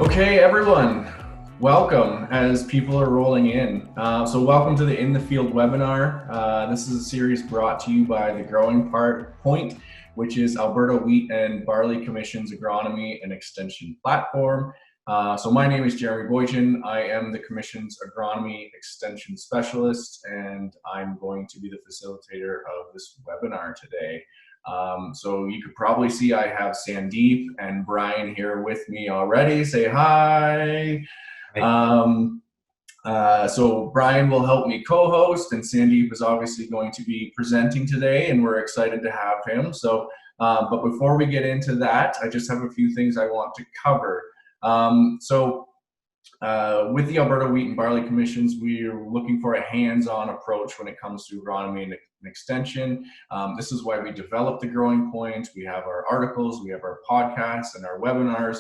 Okay, everyone, welcome as people are rolling in. So welcome to the In the Field webinar. This is a series brought to you by the Growing Point, which is Alberta Wheat and Barley Commission's agronomy and extension platform. So my name is Jeremy Boychyn. I am the Commission's agronomy extension specialist, and I'm going to be the facilitator of this webinar today. So you could probably see I have Sandeep and Brian here with me already. Say hi. So Brian will help me co-host, and Sandeep is obviously going to be presenting today, and we're excited to have him. So, but before we get into that, I just have a few things I want to cover. With the Alberta Wheat and Barley Commissions, we're looking for a hands-on approach when it comes to agronomy and extension. This is why we developed the Growing Point. We have our articles, we have our podcasts and our webinars,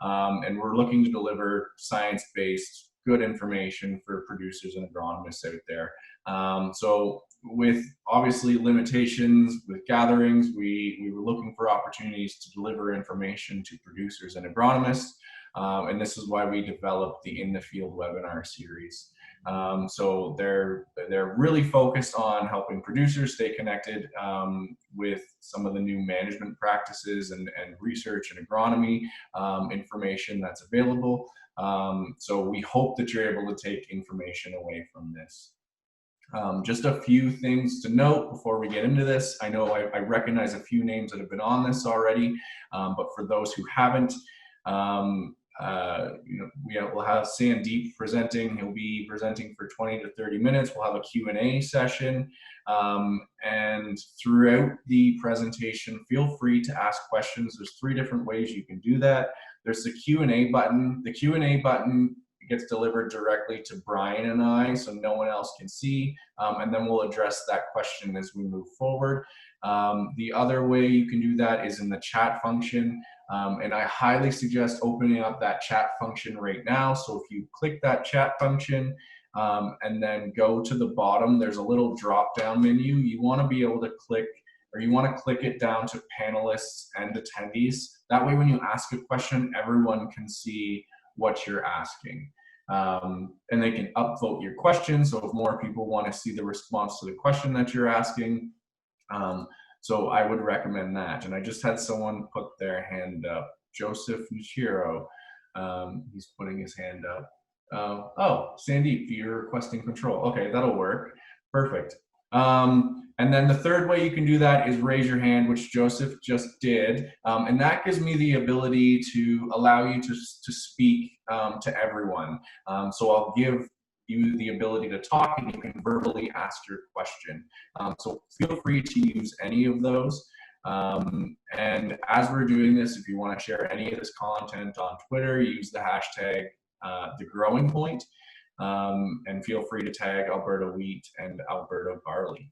and we're looking to deliver science-based, good information for producers and agronomists out there. So with obviously limitations with gatherings, we were looking for opportunities to deliver information to producers and agronomists. And this is why we developed the In the Field webinar series. So they're really focused on helping producers stay connected with some of the new management practices and research and agronomy information that's available. So we hope that you're able to take information away from this. Just a few things to note before we get into this. I know I recognize a few names that have been on this already, but for those who haven't, we'll have Sandeep presenting. He'll be presenting for 20 to 30 minutes. We'll have a Q&A session. And throughout the presentation, feel free to ask questions. There's 3 different ways you can do that. There's the Q&A button. The Q&A button gets delivered directly to Brian and I, so no one else can see. And then we'll address that question as we move forward. The other way you can do that is in the chat function. And I highly suggest opening up that chat function right now. So if you click that chat function and then go to the bottom, there's a little drop down menu. You want to be able to click, or you want to click it down to panelists and attendees. That way when you ask a question, everyone can see what you're asking. And they can upvote your question. So if more people want to see the response to the question that you're asking, so I would recommend that. And I just had someone put their hand up. Joseph Nichiro, he's putting his hand up. Oh, Sandeep, you're requesting control. Okay, that'll work. Perfect. And then the third way you can do that is raise your hand, which Joseph just did. And that gives me the ability to allow you to speak to everyone. So I'll give you the ability to talk, and you can verbally ask your question. So feel free to use any of those. And as we're doing this, if you want to share any of this content on Twitter, use the hashtag The Growing Point, and feel free to tag Alberta Wheat and Alberta Barley.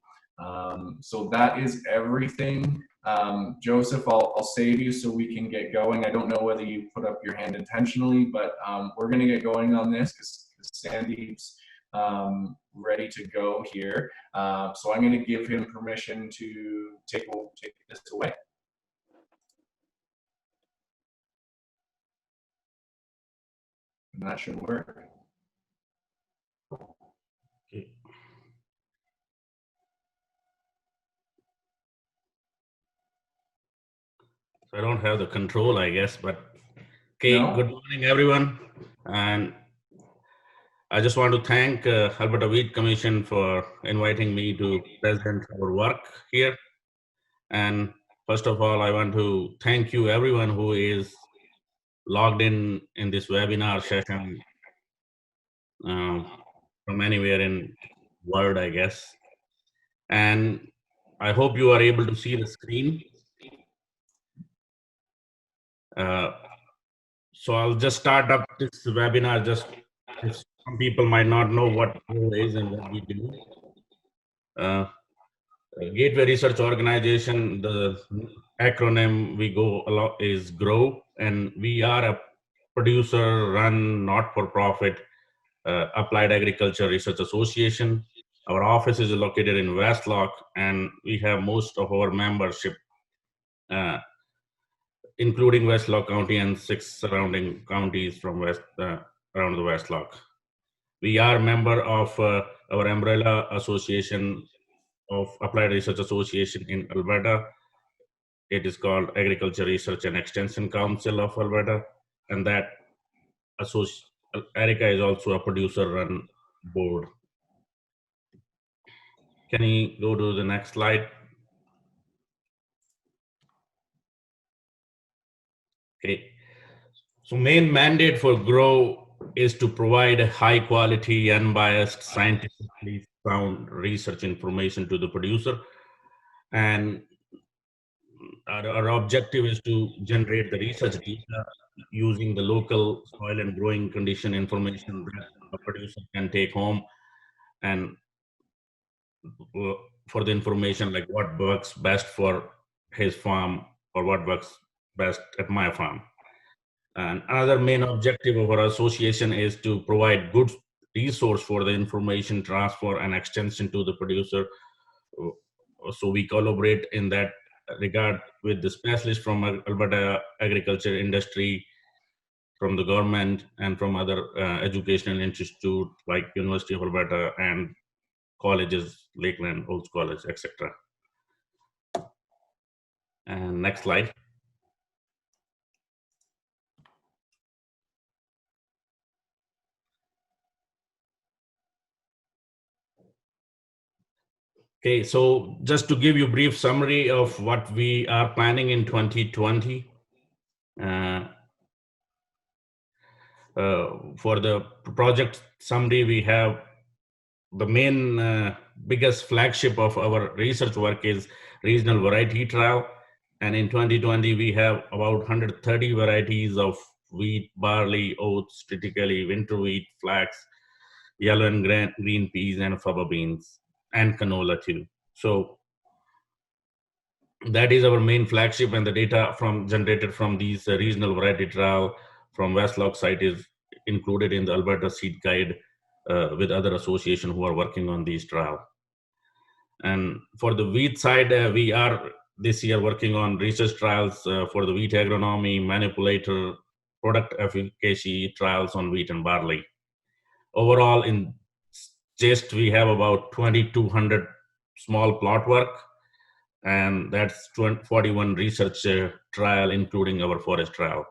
So that is everything. Joseph, I'll save you so we can get going. I don't know whether you put up your hand intentionally, but we're going to get going on this because Sandeep's ready to go here. So I'm going to give him permission to take this away. And that should work. Okay. So I don't have the control, I guess, but okay. No. Good morning, everyone. And I just want to thank Alberta Wheat Commission for inviting me to present our work here. And first of all, I want to thank you, everyone who is logged in this webinar session from anywhere in the world, I guess. And I hope you are able to see the screen. So I'll just start up this webinar. Just some people might not know what GRO is and what we do. Gateway Research Organization, the acronym we go along is GRO, and we are a producer-run, not-for-profit applied agriculture research association. Our office is located in Westlock, and we have most of our membership, including Westlock County and 6 surrounding counties from around the Westlock. We are member of our umbrella association of Applied Research Association in Alberta. It is called Agriculture Research and Extension Council of Alberta, and that Erica is also a producer-run board. Can you go to the next slide? Okay. So main mandate for GRO is to provide high quality, unbiased, scientifically sound research information to the producer. And our objective is to generate the research data using the local soil and growing condition information that a producer can take home and for the information like what works best for his farm or what works best at my farm. And another main objective of our association is to provide good resource for the information transfer and extension to the producer. So we collaborate in that regard with the specialists from Alberta agriculture industry, from the government, and from other educational institutes like University of Alberta and colleges, Lakeland, Olds College, etc. And next slide. Okay, so just to give you a brief summary of what we are planning in 2020. For the project summary, we have the main biggest flagship of our research work is regional variety trial. And in 2020, we have about 130 varieties of wheat, barley, oats, triticale, winter wheat, flax, yellow and green peas, and faba beans, and canola too. So that is our main flagship, and the data generated from these regional variety trial from Westlock site is included in the Alberta Seed Guide with other associations who are working on these trial. And for the wheat side, we are this year working on research trials for the wheat agronomy, manipulator, product efficacy trials on wheat and barley. Overall, in GIST, we have about 2,200 small plot work, and that's 41 research trial, including our forage trial.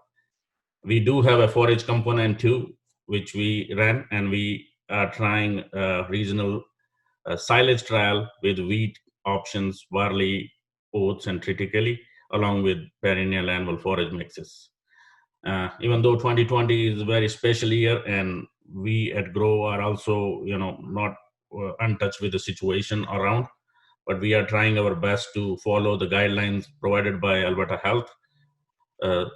We do have a forage component too, which we ran, and we are trying a regional silage trial with wheat options, barley, oats, and triticale, along with perennial annual forage mixes. Even though 2020 is a very special year, and we at GRO are also, not untouched with the situation around, but we are trying our best to follow the guidelines provided by Alberta Health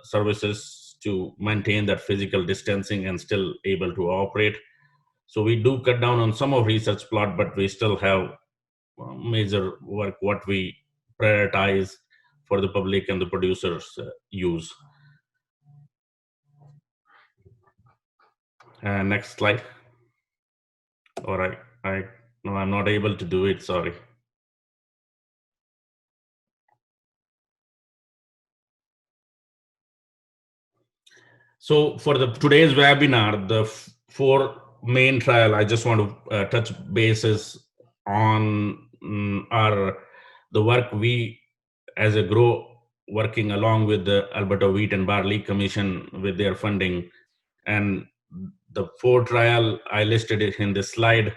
Services to maintain that physical distancing and still able to operate. So we do cut down on some of research plot, but we still have major work what we prioritize for the public and the producers use. Next slide. All right, no, I'm not able to do it, sorry. So for today's webinar, the 4 main trial, I just want to touch bases on the work we as a GRO working along with the Alberta Wheat and Barley Commission with their funding. And the 4 trial I listed it in this slide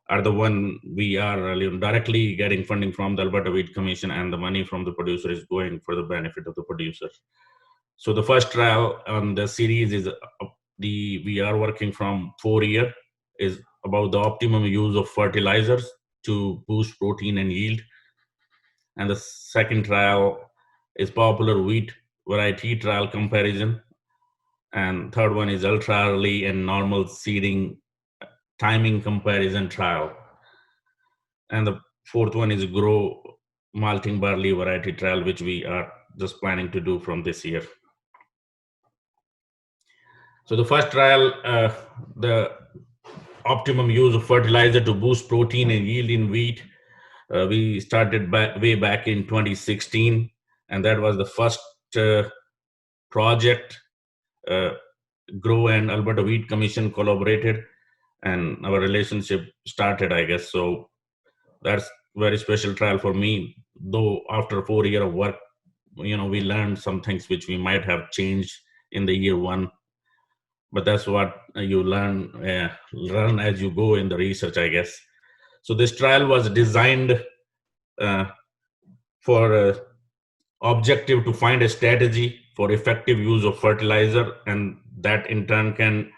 are the one we are directly getting funding from the Alberta Wheat Commission, and the money from the producer is going for the benefit of the producers. So the first trial on the series is we are working from 4 year, is about the optimum use of fertilizers to boost protein and yield. And the second trial is popular wheat variety trial comparison. And third one is ultra early and normal seeding timing comparison trial. And the fourth one is GRO malting barley variety trial, which we are just planning to do from this year. So the first trial, the optimum use of fertilizer to boost protein and yield in wheat. We started way back in 2016, and that was the first project. GRO and Alberta Wheat Commission collaborated, and our relationship started, I guess. So that's very special trial for me. Though after 4 years of work, we learned some things which we might have changed in the year one. But that's what you learn as you go in the research, I guess. So this trial was designed for objective to find a strategy for effective use of fertilizer, and that in turn can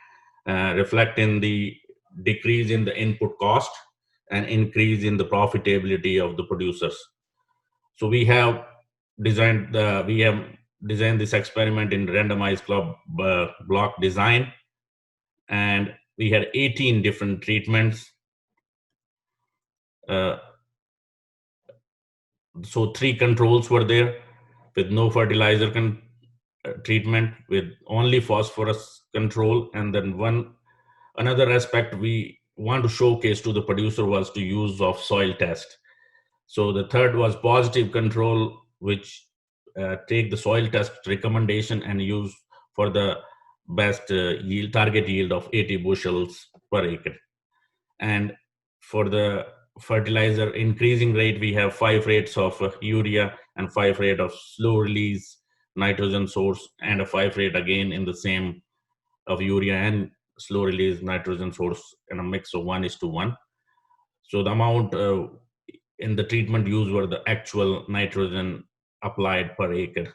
reflect in the decrease in the input cost and increase in the profitability of the producers. So we have designed this experiment in randomized club block design, and we had 18 different treatments. So 3 controls were there with no fertilizer treatment, with only phosphorus control, and then another aspect we want to showcase to the producer was to use of soil test. So the third was positive control, which take the soil test recommendation and use for the best target yield of 80 bushels per acre. And for the fertilizer increasing rate, we have 5 rates of urea and 5 rate of slow release nitrogen source, and a 5 rate again in the same of urea and slow release nitrogen source in a mix of 1:1. So the amount in the treatment used were the actual nitrogen applied per acre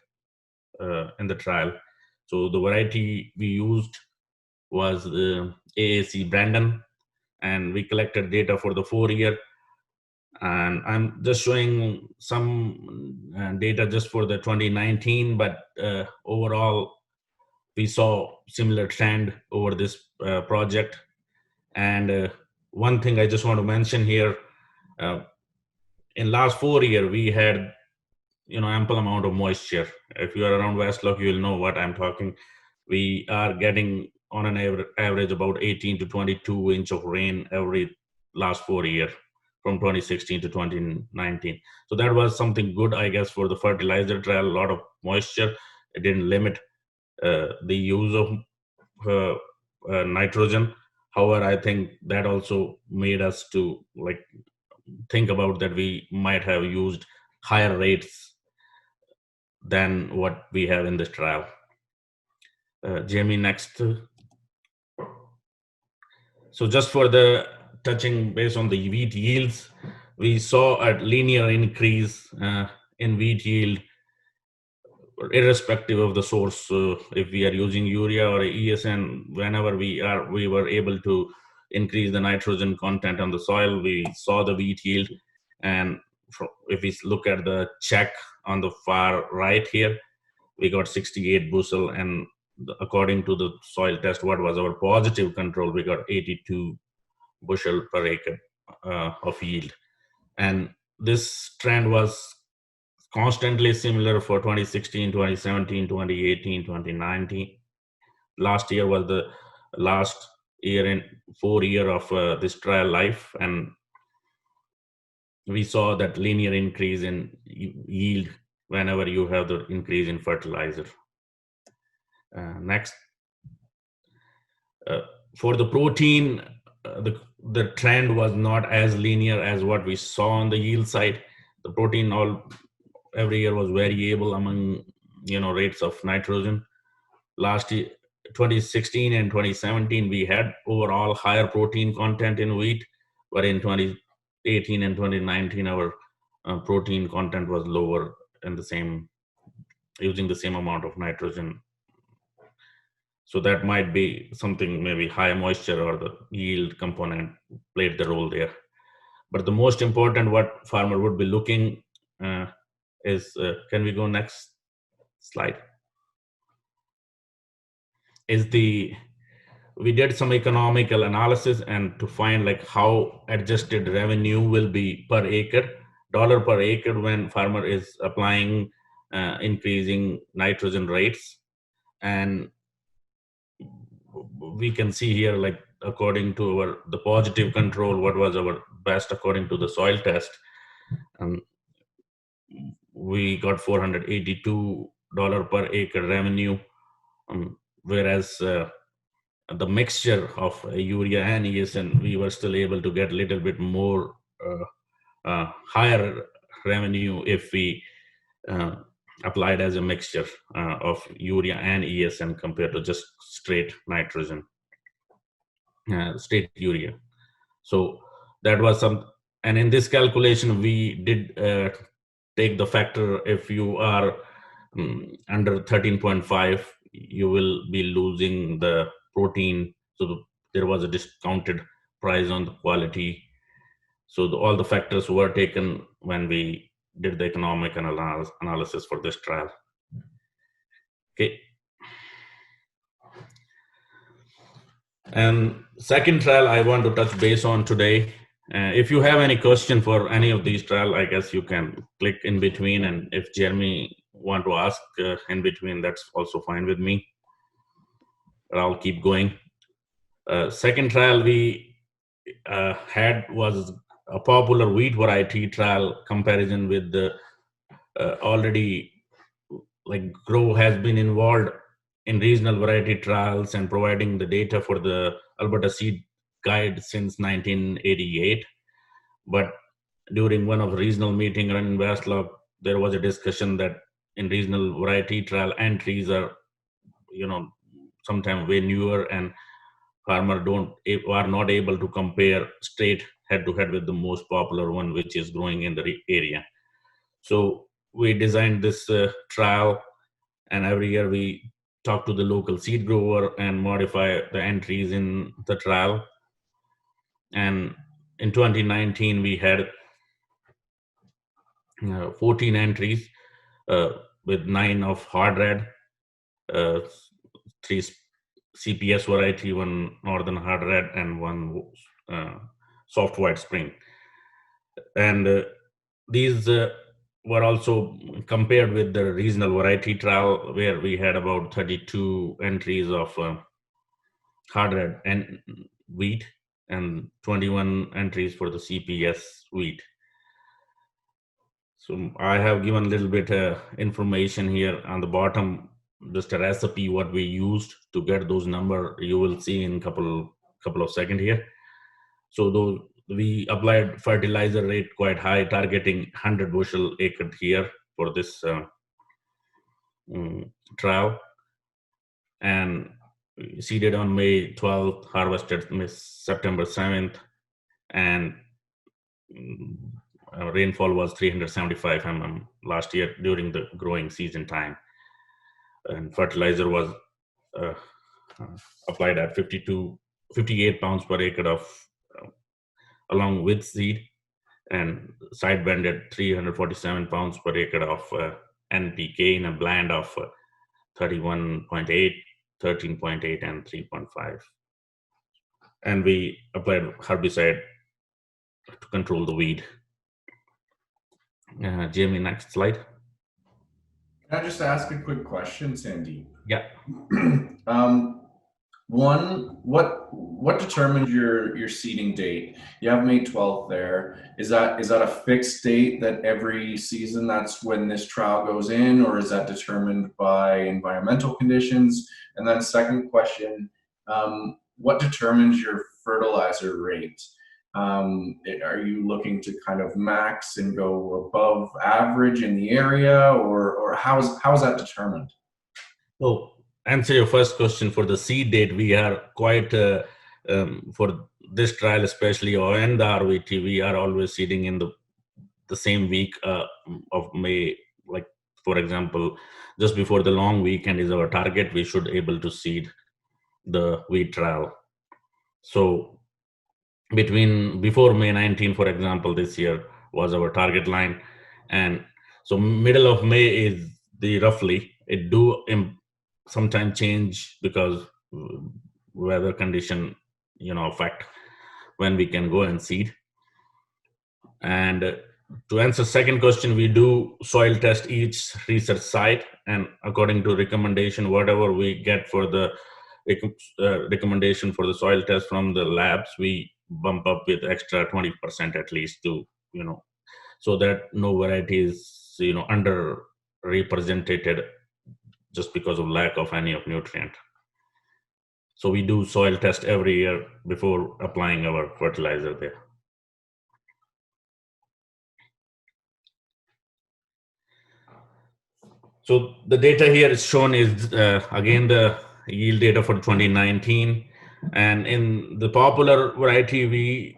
in the trial. So the variety we used was the AAC Brandon, and we collected data for the 4 year. And I'm just showing some data just for the 2019, but overall we saw similar trend over this project. And one thing I just want to mention here, in last 4 year we had ample amount of moisture. If you are around Westlock, you will know what I'm talking. We are getting on an average about 18 to 22 inch of rain every last 4 year, from 2016 to 2019. So that was something good, I guess, for the fertilizer trial. A lot of moisture. It didn't limit the use of nitrogen. However, I think that also made us to think about that we might have used higher rates than what we have in this trial. Jamie, next. So just for the touching base on the wheat yields, we saw a linear increase in wheat yield, irrespective of the source. If we are using urea or ESN, whenever we were able to increase the nitrogen content on the soil, we saw the wheat yield. And if we look at the check on the far right here, we got 68 bushel, and according to the soil test, what was our positive control, we got 82 bushel per acre of yield. And this trend was constantly similar for 2016, 2017, 2018, 2019. Last year was the last year in 4 year of this trial life, and we saw that linear increase in yield whenever you have the increase in fertilizer. Next. For the protein, the trend was not as linear as what we saw on the yield side. The protein every year was variable among rates of nitrogen. Last year, 2016 and 2017, we had overall higher protein content in wheat, but in 2018 and 2019, our protein content was lower in using the same amount of nitrogen. So that might be something, maybe high moisture or the yield component played the role there. But the most important, what farmer would be looking is, can we go next slide? We did some economical analysis and to find how adjusted revenue will be per acre, dollar per acre, when farmer is applying increasing nitrogen rates. And we can see here according to the positive control, what was our best according to the soil test. We got $482 per acre revenue, whereas the mixture of urea and ESN, we were still able to get a little bit more higher revenue if we applied as a mixture of urea and ESN compared to just straight nitrogen, straight urea. So that was some, and in this calculation we did take the factor, if you are under 13.5, you will be losing the protein. So there was a discounted price on the quality. So all the factors were taken when we did the economic analysis for this trial. Okay. And second trial I want to touch base on today. If you have any question for any of these trial, I guess you can click in between, and if Jeremy want to ask in between, that's also fine with me. But I'll keep going. Second trial we had was a popular wheat variety trial comparison with the already, like, GRO has been involved in regional variety trials and providing the data for the Alberta Seed Guide since 1988. But during one of regional meeting run in Westlock, there was a discussion that in regional variety trial entries are, sometimes way newer, and farmers are not able to compare straight head to head with the most popular one, which is growing in the area. So we designed this trial, and every year we talk to the local seed grower and modify the entries in the trial. And in 2019, we had 14 entries with 9 of hard red, 3 CPS variety, 1 northern hard red, and 1 soft white spring. And these were also compared with the regional variety trial, where we had about 32 entries of hard red and wheat and 21 entries for the CPS wheat. So I have given a little bit information here on the bottom, just a recipe what we used to get those number. You will see in couple of seconds here. So though we applied fertilizer rate quite high, targeting 100 bushel acre here for this trial, and seeded on May 12th, harvested September 7th, and rainfall was 375 mm last year during the growing season time. And fertilizer was applied at 58 pounds per acre of along with seed, and side blended 347 pounds per acre of NPK in a blend of 31.8, 13.8, and 3.5. And we applied herbicide to control the weed. Jamie, next slide. Can I just ask a quick question, Sandeep? Yeah. One, what determines your seeding date? You have May 12th there. Is that a fixed date that every season that's when this trial goes in, or is that determined by environmental conditions? And then second question, what determines your fertilizer rate? Are you looking to kind of max and go above average in the area, or how is that determined? So, answer your first question, for the seed date, we are quite for this trial especially, or and the RVT, we are always seeding in the same week of May. Like, for example, just before the long weekend is our target, we should able to seed the wheat trial. So before May 19, for example, this year was our target line, and so middle of May is the roughly. It do sometimes change because weather condition affect when we can go and seed. And to answer second question, we do soil test each research site, and according to recommendation, whatever we get for the recommendation for the soil test from the labs, we bump up with extra 20% at least to, so that no variety is, under represented just because of lack of any of nutrient. So we do soil test every year before applying our fertilizer there. So the data here is shown is again the yield data for 2019, and in the popular variety we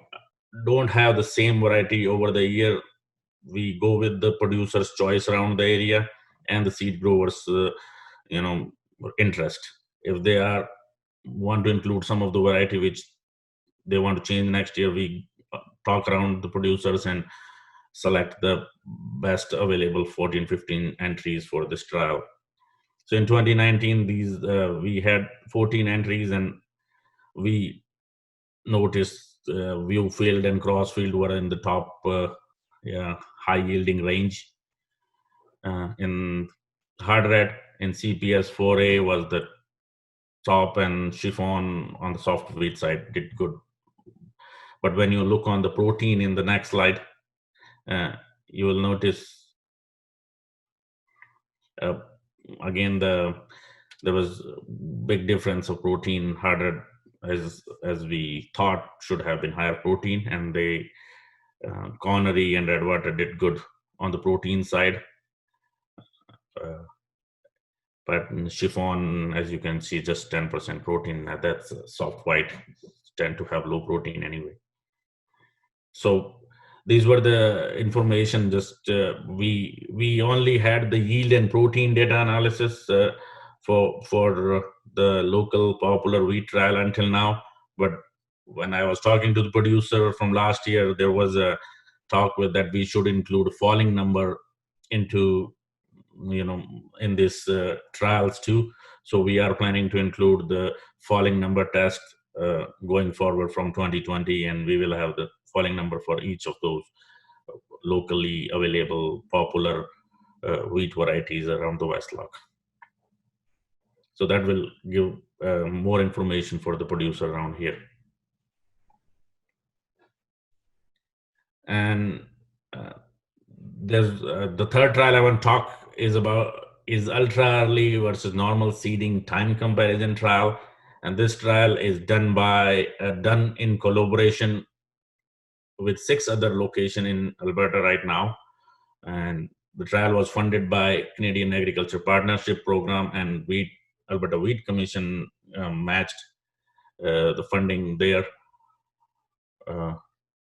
don't have the same variety over the year. We go with the producer's choice around the area and the seed growers interest. If they want to include some of the variety which they want to change next year, we talk around the producers and select the best available 14, 15 entries for this trial. So in 2019, we had 14 entries, and we noticed view field and cross field were in the top high yielding range. In hard red, in CPS 4A was the top, and chiffon on the soft wheat side did good. But when you look on the protein in the next slide, you will notice again there was a big difference of protein. Harder as we thought should have been higher protein, and they Connery and Redwater did good on the protein side. But chiffon, as you can see, just 10% protein. That's soft white, tend to have low protein anyway. So these were the information. Just we only had the yield and protein data analysis for the local popular wheat trial until now. But when I was talking to the producer from last year, there was a talk with that we should include a falling number into in this trials too. So we are planning to include the falling number test going forward from 2020, and we will have the falling number for each of those locally available popular wheat varieties around the Westlock. So that will give more information for the producer around here. And there's the third trial I want to talk is ultra early versus normal seeding time comparison trial. And this trial is done in collaboration with 6 other locations in Alberta right now. And the trial was funded by Canadian Agriculture Partnership Program, and Alberta Wheat Commission matched the funding there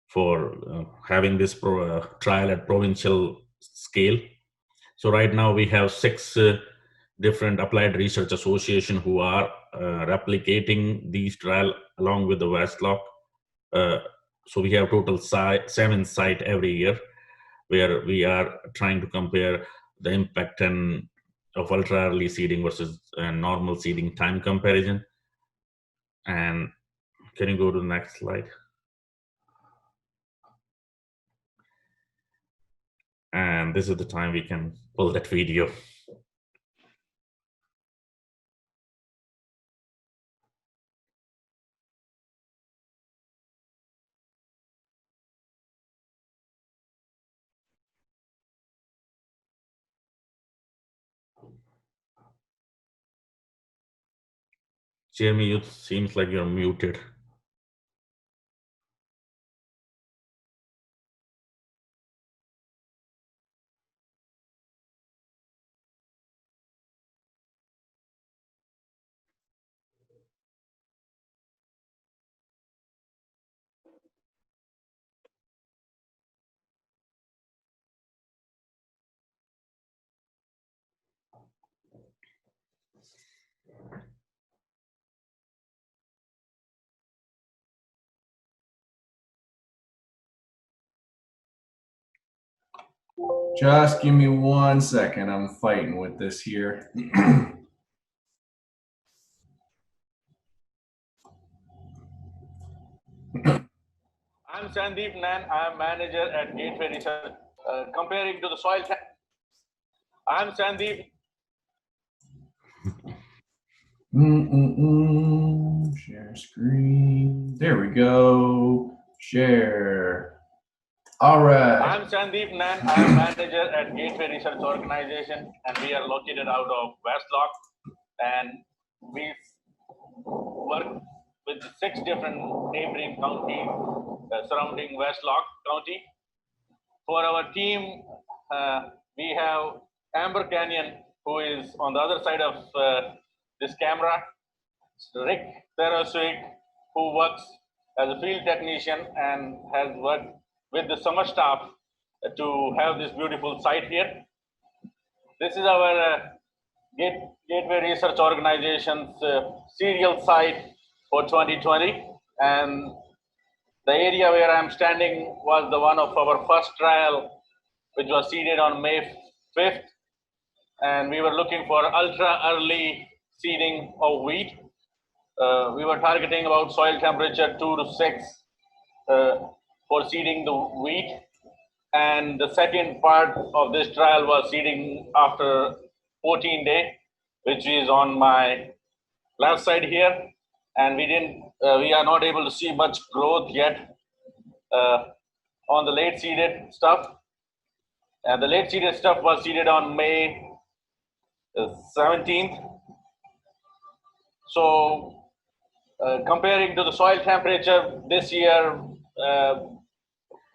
for having this trial at provincial scale. So right now we have 6 different applied research association who are replicating these trial along with the Westlock. So we have total 7 sites every year where we are trying to compare the impact of ultra early seeding versus normal seeding time comparison. And can you go to the next slide? And this is the time we can pull that video. Jeremy, it seems like you're muted. Just give me 1 second. I'm fighting with this here. I'm Sandeep Nain. I'm manager at Gateway Research. Comparing to the soil I'm Sandeep. Share screen. There we go. Share. All right. I'm Sandeep Nain. I'm manager at Gateway Research Organization, and we are located out of Westlock. And we work with 6 different neighboring counties surrounding Westlock County. For our team, we have Amber Canyon, who is on the other side of this camera, Rick Teroswick, who works as a field technician and has worked with the summer staff to have this beautiful site here. This is our Gateway Research Organization's serial site for 2020, and the area where I'm standing was the one of our first trial, which was seeded on May 5th, and we were looking for ultra early seeding of wheat. We were targeting about soil temperature 2 to 6 for seeding the wheat. And the second part of this trial was seeding after 14 days, which is on my left side here. And we are not able to see much growth yet on the late seeded stuff. And the late seeded stuff was seeded on May 17th. So comparing to the soil temperature this year,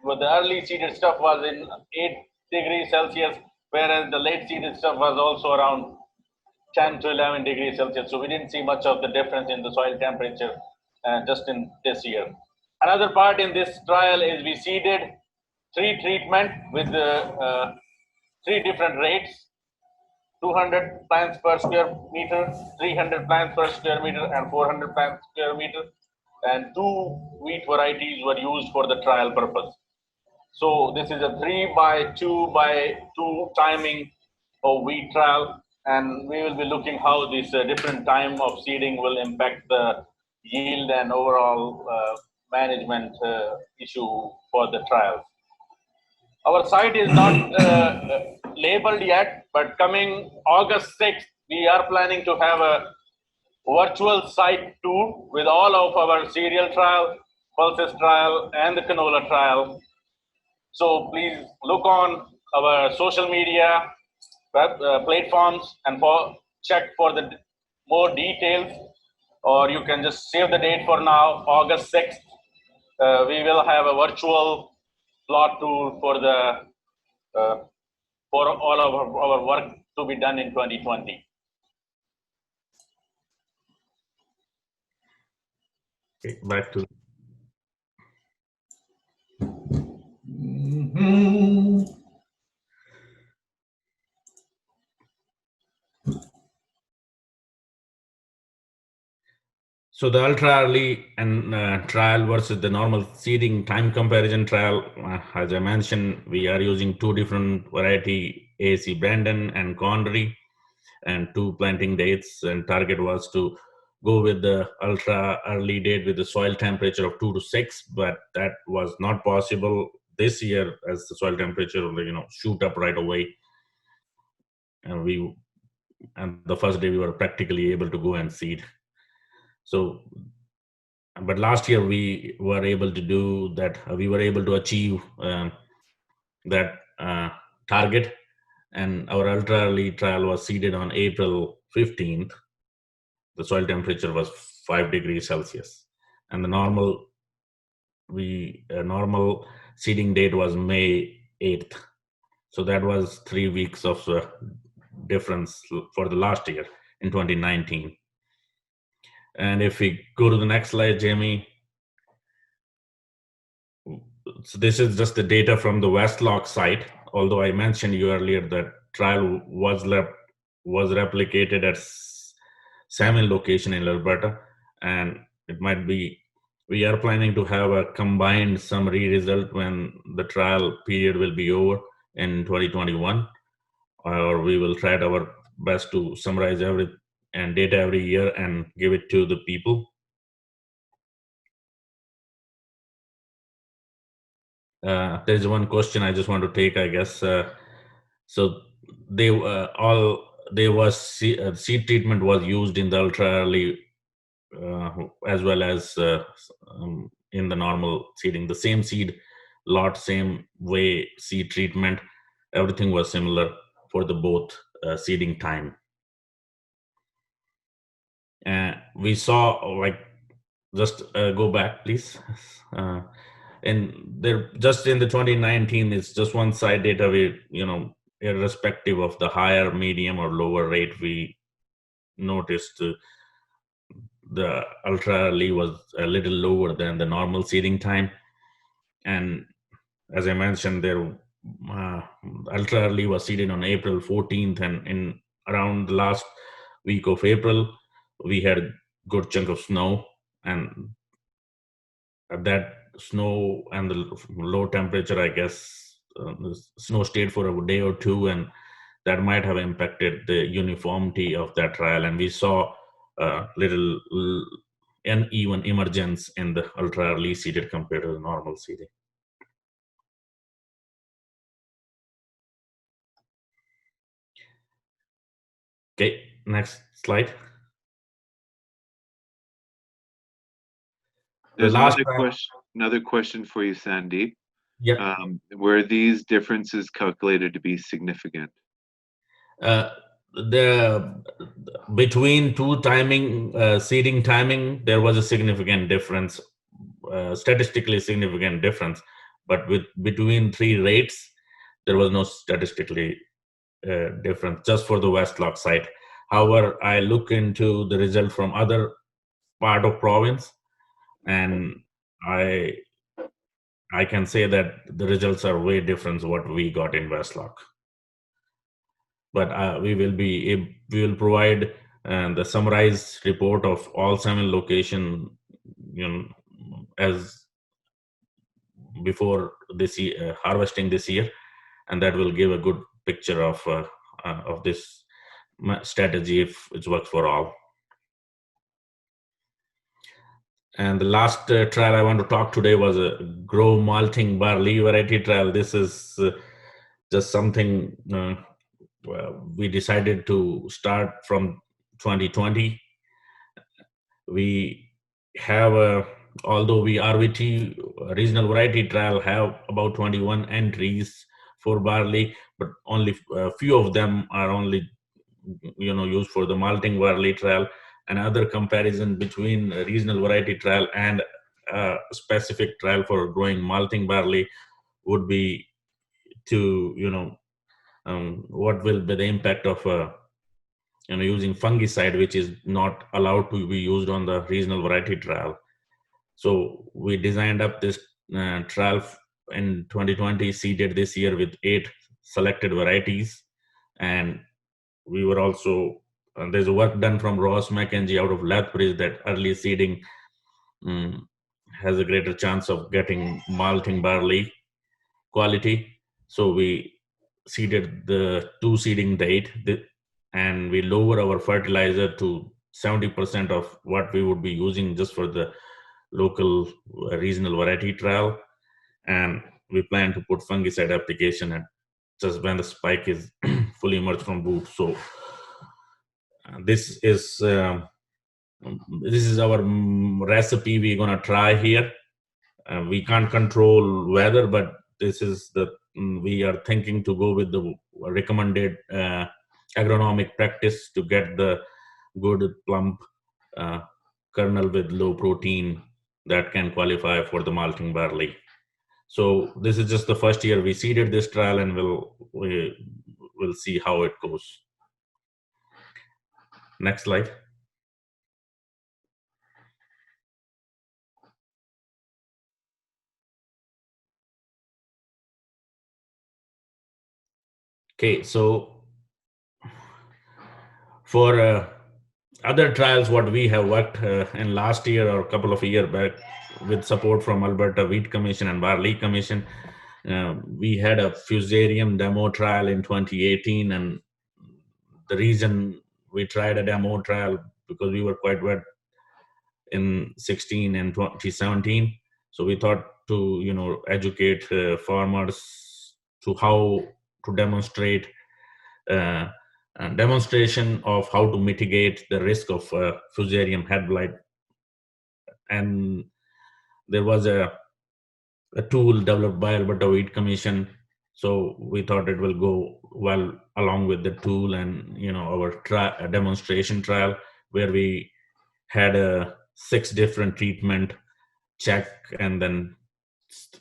with the early seeded stuff was in 8 degrees Celsius, whereas the late seeded stuff was also around 10 to 11 degrees Celsius. So we didn't see much of the difference in the soil temperature just in this year. Another part in this trial is we seeded 3 treatment with 3 different rates: 200 plants per square meter, 300 plants per square meter, and 400 plants per square meter. And 2 wheat varieties were used for the trial purpose. So this is a 3 by 2 by 2 timing of wheat trial, and we will be looking how this different time of seeding will impact the yield and overall management issue for the trial. Our site is not labeled yet, but coming August 6th, we are planning to have a virtual site tour with all of our cereal trial, pulses trial, and the canola trial. So please look on our social media platforms and check for the more details, or you can just save the date for now, August 6th. We will have a virtual plot tour for all of our work to be done in 2020. Okay, back to. So the ultra early and trial versus the normal seeding time comparison trial, as I mentioned, we are using 2 different variety, AAC Brandon and Connery, and 2 planting dates, and target was to go with the ultra early date with the soil temperature of 2 to 6, but that was not possible this year as the soil temperature shoot up right away, and the first day we were practically able to go and seed. So, but last year we were able to do that. We were able to achieve that target, and our ultra early trial was seeded on April 15th. The soil temperature was 5 degrees Celsius, and the normal seeding date was May 8th. So that was 3 weeks of difference for the last year in 2019. And if we go to the next slide, Jamie. So this is just the data from the Westlock site. Although I mentioned you earlier that trial was replicated at Salmon location in Alberta, and it might be, we are planning to have a combined summary result when the trial period will be over in 2021, or we will try our best to summarize data every year and give it to the people. There's one question I just want to take, I guess. So they all there was seed treatment was used in the ultra early as well as in the normal seeding. The same seed lot, same way seed treatment, everything was similar for the both seeding time. We saw, like, just go back, please. And there, just in the 2019, it's just one side data. We, irrespective of the higher, medium, or lower rate, we noticed the ultra early was a little lower than the normal seeding time. And as I mentioned, there ultra early was seeded on April 14th, and in around the last week of April, we had a good chunk of snow, and that snow and the low temperature, I guess, the snow stayed for a day or two, and that might have impacted the uniformity of that trial. And we saw little uneven emergence in the ultra early seeded compared to the normal seeding. Okay, next slide. There's another question for you, Sandeep. Yep. Were these differences calculated to be significant? Between two seeding timing, there was a significant difference, statistically significant difference. But between three rates, there was no statistically difference, just for the Westlock site. However, I look into the result from other part of province, and I can say that the results are way different what we got in Westlock. But we will provide the summarized report of all 7 location, as before this year, harvesting this year, and that will give a good picture of this strategy if it works for all. And the last trial I want to talk today was a grow malting barley variety trial. This is just something we decided to start from 2020. We have although we RVT regional variety trial have about 21 entries for barley, but only a few of them are only used for the malting barley trial. Another comparison between a regional variety trial and a specific trial for growing malting barley would be to what will be the impact of using fungicide, which is not allowed to be used on the regional variety trial. So we designed up this trial in 2020, seeded this year with 8 selected varieties, and we were also there's a work done from Ross McKenzie out of Lethbridge that early seeding has a greater chance of getting malting barley quality. So we seeded the 2 seeding date, and we lower our fertilizer to 70% of what we would be using just for the local regional variety trial, and we plan to put fungicide application at just when the spike is fully emerged from boot. So this is our recipe we're gonna try here. We can't control weather, but this is we are thinking to go with the recommended agronomic practice to get the good plump kernel with low protein that can qualify for the malting barley. So this is just the first year we seeded this trial, and we'll see how it goes. Next slide. Okay, so for other trials, what we have worked in last year or a couple of years back with support from Alberta Wheat Commission and Barley Commission, we had a fusarium demo trial in 2018, and the reason we tried a demo trial because we were quite wet in 16 and 2017. So we thought to educate farmers to how to demonstrate demonstration of how to mitigate the risk of fusarium head blight. And there was a tool developed by Alberta Wheat Commission. So we thought it will go well along with the tool and our demonstration trial, where we had 6 different treatment check, and then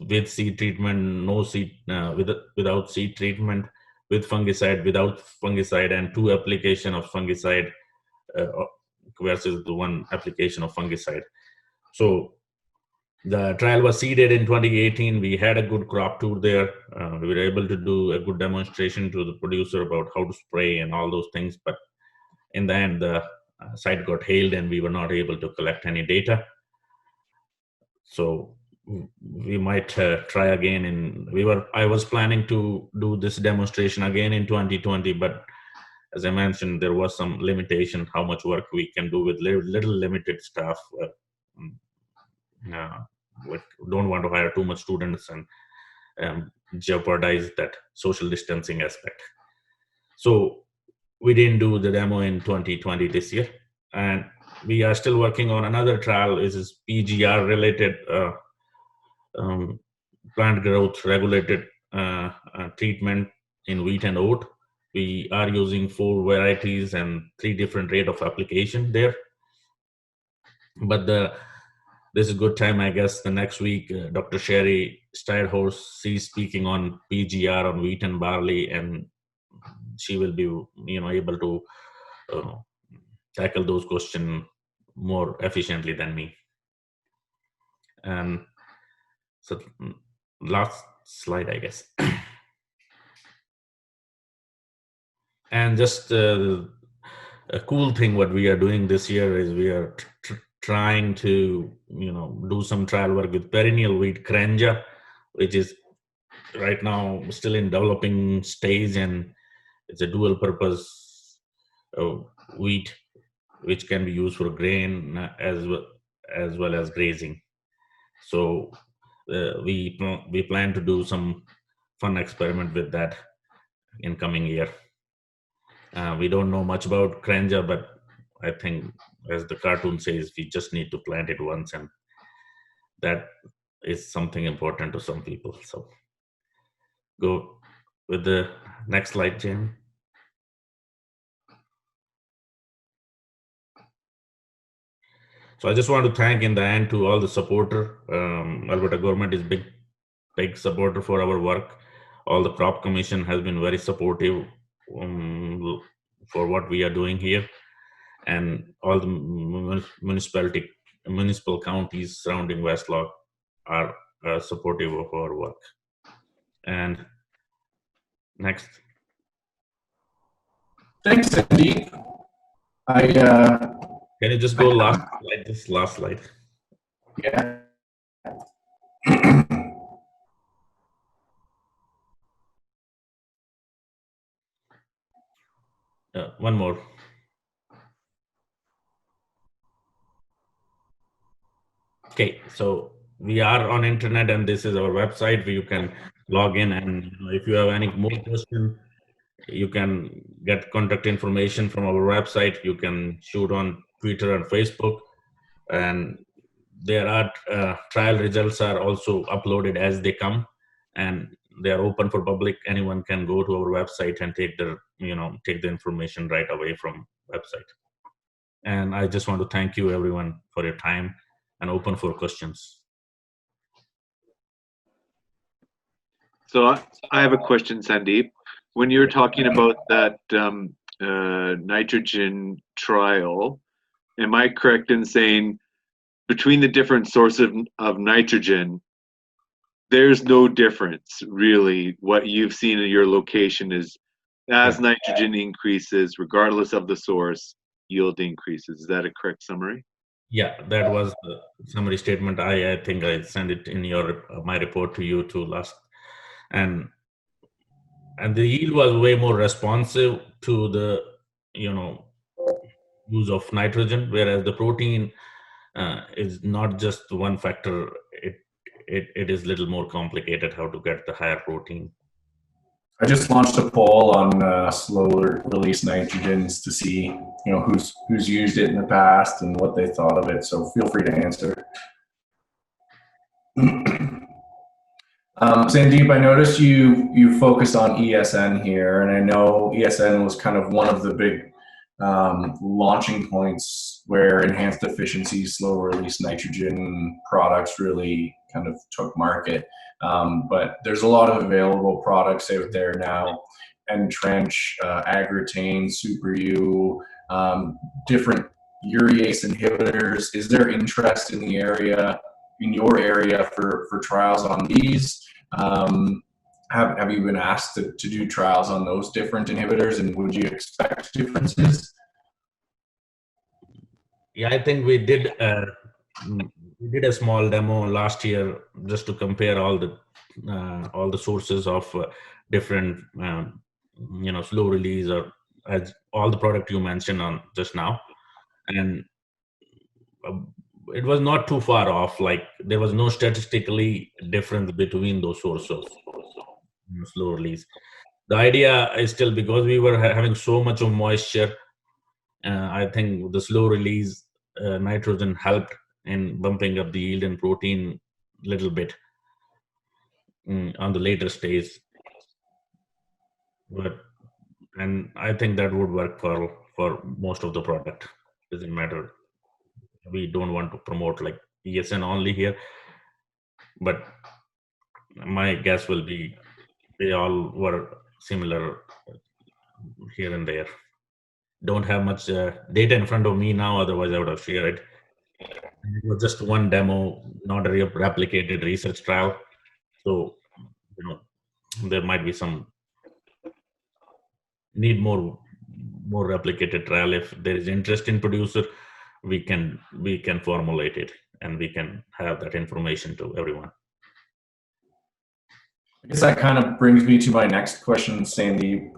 with seed treatment, no seed, without seed treatment, with fungicide, without fungicide, and 2 application of fungicide versus the 1 application of fungicide. So the trial was seeded in 2018. We had a good crop tour there. We were able to do a good demonstration to the producer about how to spray and all those things. But in the end, the site got hailed and we were not able to collect any data. So we might try again. I was planning to do this demonstration again in 2020, but as I mentioned, there was some limitation how much work we can do with little limited staff. We don't want to hire too much students and jeopardize that social distancing aspect. So we didn't do the demo in 2020 this year, and we are still working on another trial. This is PGR related, plant growth regulated treatment in wheat and oat. We are using 4 varieties and 3 different rate of application there. But this is a good time, I guess. The next week, Dr. Sherry Steinhorst, she's speaking on PGR on wheat and barley, and she will be, able to tackle those questions more efficiently than me. And so, last slide, I guess. And just a cool thing what we are doing this year is we are trying to do some trial work with perennial wheat Krenja, which is right now still in developing stage, and it's a dual purpose wheat which can be used for grain as well as grazing. So we plan to do some fun experiment with that in coming year. We don't know much about Krenja, but I think, as the cartoon says, we just need to plant it once, and that is something important to some people. So go with the next slide, Jim. So I just want to thank in the end to all the supporter. Alberta government is big supporter for our work. All the crop commission has been very supportive for what we are doing here, and all the municipal counties surrounding Westlock are supportive of our work. And next. Thanks, Sandeep. Can you just go last slide? This last slide. Yeah. One more. Okay, so we are on internet, and this is our website where you can log in, and if you have any more questions, you can get contact information from our website. You can shoot on Twitter and Facebook, and there are trial results are also uploaded as they come, and they are open for public. Anyone can go to our website and take the information right away from website. And I just want to thank you everyone for your time and open for questions. So I have a question, Sandeep. When you're talking about that nitrogen trial, am I correct in saying between the different sources of nitrogen, there's no difference really? What you've seen in your location is as nitrogen increases, regardless of the source, yield increases. Is that a correct summary? Yeah, that was the summary statement. I think I sent it in my report to you too last, and the yield was way more responsive to the use of nitrogen, whereas the protein is not just one factor. It is a little more complicated how to get the higher protein. I just launched a poll on slower release nitrogens to see, who's used it in the past and what they thought of it. So feel free to answer. Sandeep, I noticed you focused on ESN here, and I know ESN was kind of one of the big launching points where enhanced efficiency, slow release nitrogen products really kind of took market. But there's a lot of available products out there now, Entrench, Agritane, Super U, different urease inhibitors. Is there interest in the area, in your area, for trials on these? Have you been asked to do trials on those different inhibitors, and would you expect differences? Yeah, I think we did a small demo last year just to compare all the sources of different slow release, or as all the product you mentioned on just now, and it was not too far off. Like, there was no statistically difference between those sources of slow release. The idea is still, because we were having so much of moisture, I think the slow release nitrogen helped in bumping up the yield and protein a little bit on the later stage. And I think that would work for most of the product. Doesn't matter. We don't want to promote like ESN only here, but my guess will be they all were similar here and there. Don't have much data in front of me now, otherwise I would have shared it. It was just one demo, not a replicated research trial. So, there might be some need more replicated trial. If there is interest in producer, we can formulate it, and we can have that information to everyone. I guess that kind of brings me to my next question, Sandeep.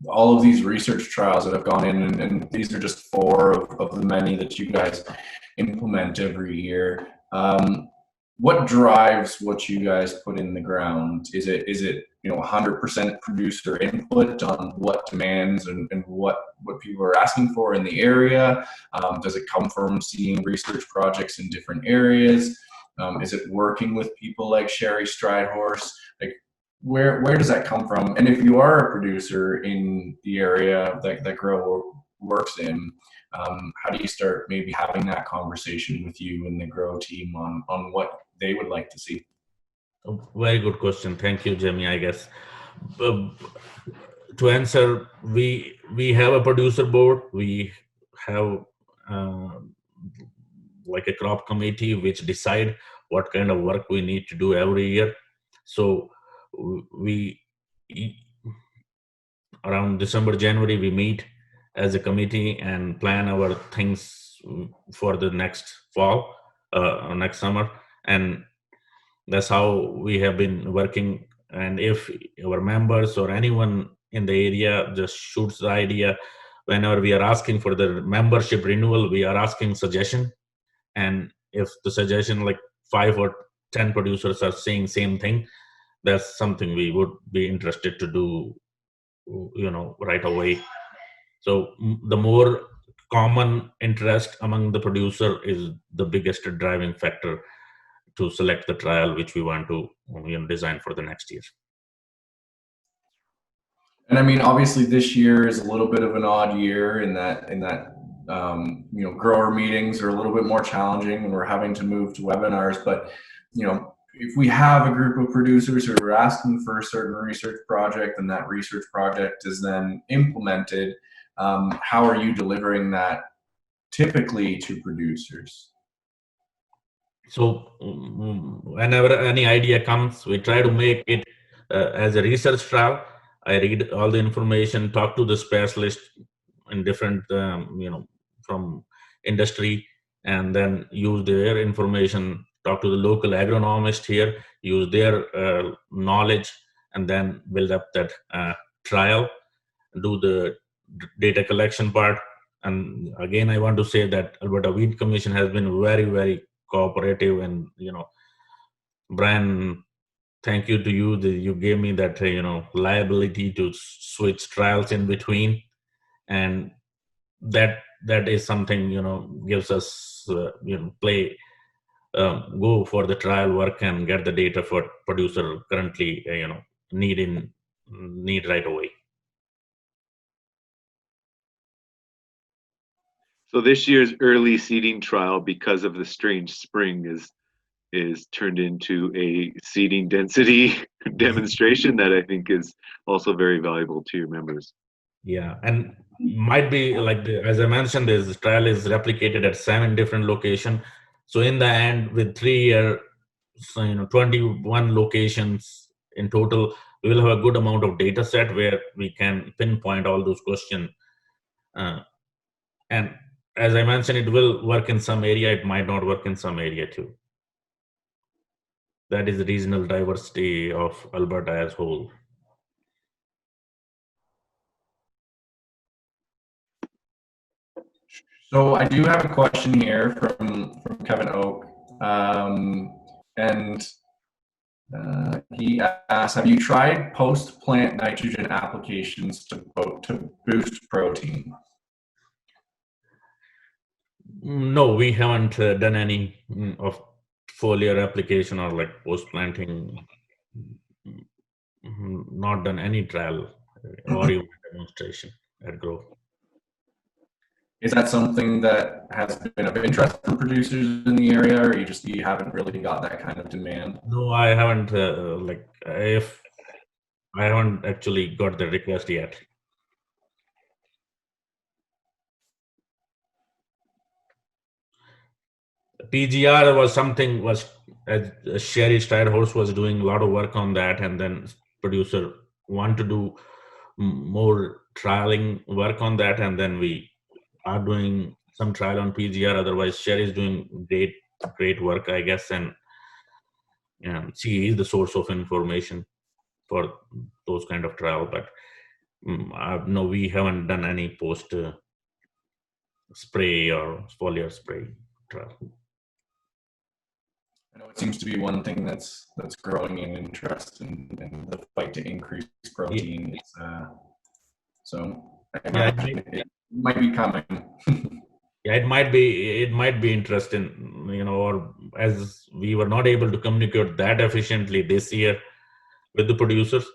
All of these research trials that have gone in, and these are just 4 of the many that you guys implement every year. What drives what you guys put in the ground? Is it 100% producer input on what demands and what people are asking for in the area? Does it come from seeing research projects in different areas? Is it working with people like Sherry Stridehorse? Like, where does that come from? And if you are a producer in the area that GRO works in, how do you start maybe having that conversation with you and the GRO team on what they would like to see? Very good question. Thank you, Jamie. I guess to answer, we have a producer board. We have like a crop committee which decide what kind of work we need to do every year. So we, around December, January, we meet as a committee and plan our things for the next fall, or next summer. And that's how we have been working. And if our members or anyone in the area just shoots the idea, whenever we are asking for the membership renewal, we are asking suggestion. And if the suggestion, like 5 or 10 producers are saying same thing, that's something we would be interested to do, right away. So the more common interest among the producer is the biggest driving factor to select the trial which we want to design for the next year. And I mean, obviously this year is a little bit of an odd year in that grower meetings are a little bit more challenging and we're having to move to webinars. But if we have a group of producers who are asking for a certain research project and that research project is then implemented, how are you delivering that typically to producers? So whenever any idea comes, we try to make it as a research trial. I read all the information, talk to the specialist in different, from industry, and then use their information, talk to the local agronomist here, use their knowledge, and then build up that trial, do the data collection part. And again, I want to say that Alberta Wheat Commission has been very, very cooperative, and Brian thank you to you that you gave me that liability to switch trials in between, and that is something gives us play go for the trial work and get the data for producer currently need right away. So this year's early seeding trial, because of the strange spring, is turned into a seeding density demonstration that I think is also very valuable to your members. Yeah, and might be like as I mentioned, this trial is replicated at 7 different locations. So in the end, with 3 year, 21 locations in total, we will have a good amount of data set where we can pinpoint all those questions. And as I mentioned, it will work in some area, it might not work in some area too. That is the regional diversity of Alberta as whole. So I do have a question here from Kevin Oak, and he asks, have you tried post-plant nitrogen applications to boost protein? No, we haven't done any of foliar application or like post-planting, not done any trial or even demonstration at GRO. Is that something that has been of interest for producers in the area, or you haven't really got that kind of demand? No, I haven't. If I haven't actually got the request yet. PGR was something as Sherry Stridehorse was doing a lot of work on that, and then producer want to do more trialing work on that, and then we are doing some trial on PGR. Otherwise, Sherry is doing great work, I guess, and she is the source of information for those kind of trial. But no, we haven't done any post spray or foliar spray trial. I know it seems to be one thing that's growing in interest in the fight to increase protein. Yeah. So it might be coming. Yeah, it might be interesting, or as we were not able to communicate that efficiently this year with the producers,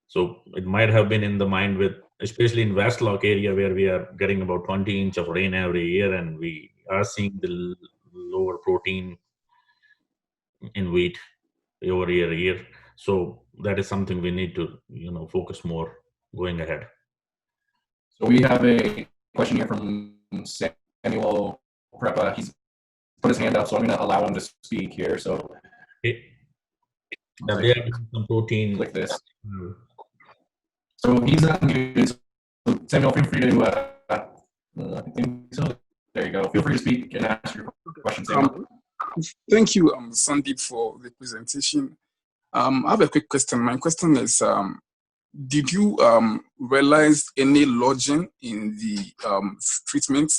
so it might have been in the mind with, especially in Westlock area where we are getting about 20 inches of rain every year, and we are seeing the lower protein in wheat over year. So that is something we need to, focus more going ahead. So we have a question here from Samuel Prepa. He's put his hand up, so I'm going to allow him to speak here. So there are some protein. Click this. So he's unmuted. So Samuel, feel free to. I think so. There you go. Feel free to speak and ask your question, Samuel. Thank you, Sandeep, for the presentation. I have a quick question. My question is, did you realize any lodging in the treatment?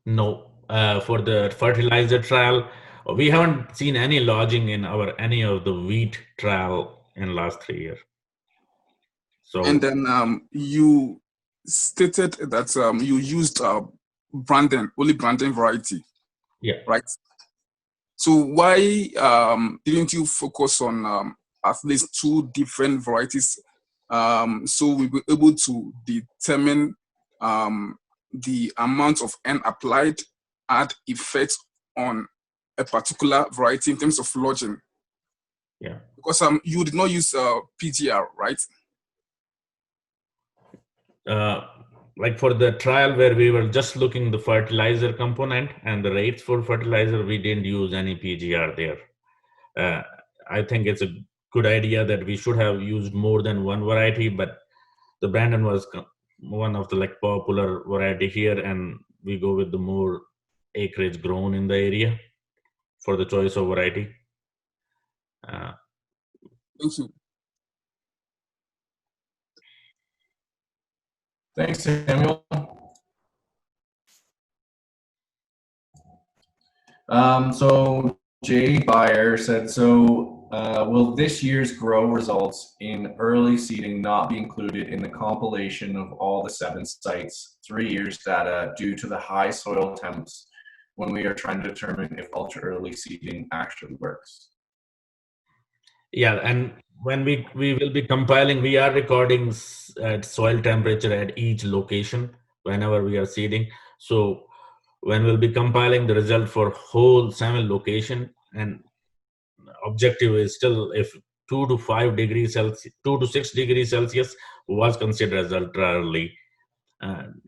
No, for the fertilizer trial, we haven't seen any lodging in any of the wheat trial in last 3 years. So, and then you stated that you used only Brandon variety. Yeah. Right. So why didn't you focus on at least 2 different varieties, so we were able to determine the amount of N applied had effect on a particular variety in terms of lodging? Yeah. Because you did not use PGR, right? Like for the trial where we were just looking the fertilizer component and the rates for fertilizer, we didn't use any PGR there. I think it's a good idea that we should have used more than one variety, but the Brandon was one of the popular variety here, and we go with the more acreage grown in the area for the choice of variety. Thank you. Thanks, Samuel. So Jay Beyer said, so will this year's GRO results in early seeding not be included in the compilation of all the 7 sites 3 years data due to the high soil temps when we are trying to determine if ultra early seeding actually works? Yeah, and when we will be compiling, we are recording at soil temperature at each location whenever we are seeding. So when we'll be compiling the result for whole 7 location, and objective is still if 2 to 5 degrees Celsius, 2 to 6 degrees Celsius was considered as ultra early,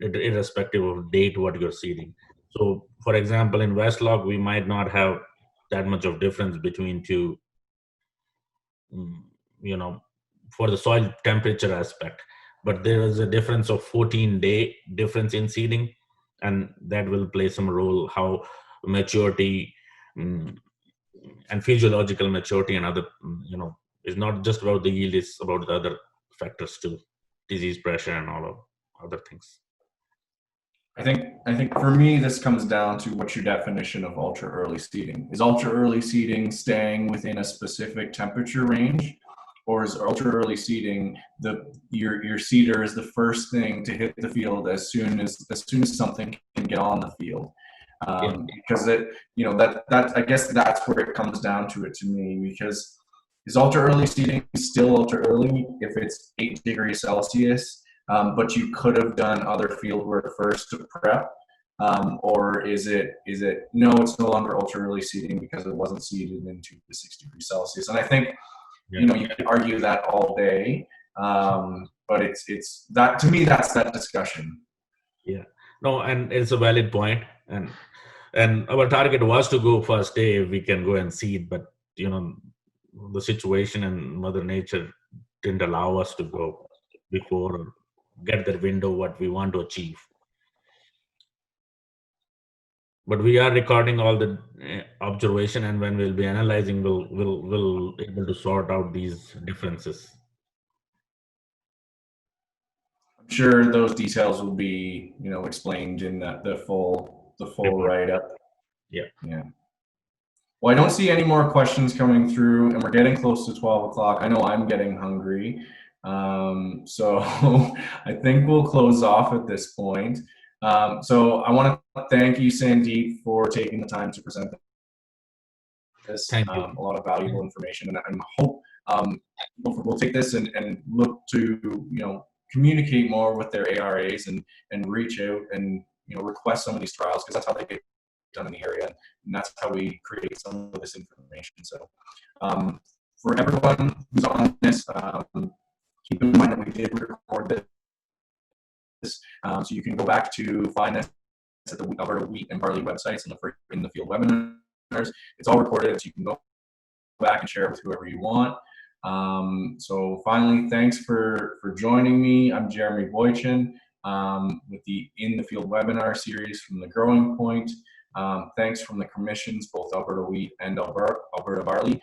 irrespective of date what you're seeding. So for example, in West Log, we might not have that much of difference between two, for the soil temperature aspect, but there is a difference of 14-day difference in seeding, and that will play some role how maturity and physiological maturity and other, is not just about the yield, it's about the other factors too, disease pressure and all of other things. I think for me, this comes down to what's your definition of ultra early seeding. Is ultra early seeding staying within a specific temperature range, or is ultra early seeding your seeder is the first thing to hit the field as soon as something can get on the field? Because that I guess that's where it comes down to it to me, because is ultra early seeding still ultra early if it's 8 degrees Celsius? But you could have done other field work first to prep, or is it no, it's no longer ultra early seeding because it wasn't seeded into the 6 degrees Celsius? And I think you could argue that all day, but it's that, to me, that's that discussion. Yeah, no, and it's a valid point, and our target was to go first day if we can go and seed, but the situation and Mother Nature didn't allow us to go before or get the window what we want to achieve. But we are recording all the observation, and when we'll be analyzing, we'll able to sort out these differences. I'm sure those details will be explained in the full write-up. Yeah. Well, I don't see any more questions coming through, and we're getting close to 12 o'clock. I know I'm getting hungry. So I think we'll close off at this point. So I want to thank you, Sandeep, for taking the time to present this. Thank you. A lot of valuable information, and I hope we'll take this and look to communicate more with their ARAs and reach out and request some of these trials, because that's how they get done in the area, and that's how we create some of this information. So for everyone who's on this, keep in mind that we did record this, so you can go back to find this at the Alberta Wheat and Barley websites and look for in the field webinars. It's all recorded, so you can go back and share it with whoever you want. So finally, thanks for joining me. I'm Jeremy Boychyn with the In the Field webinar series from the Growing Point. Thanks from the commissions, both Alberta Wheat and Alberta Barley.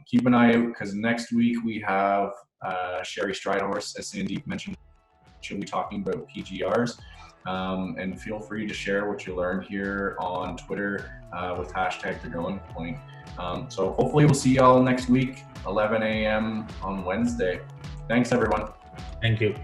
Keep an eye out, because next week we have Sherry Stridehorse, as Sandeep mentioned. She'll be talking about PGRs. And feel free to share what you learned here on Twitter with hashtag The Growing Point. So hopefully we'll see y'all next week, 11 a.m. on Wednesday. Thanks, everyone. Thank you.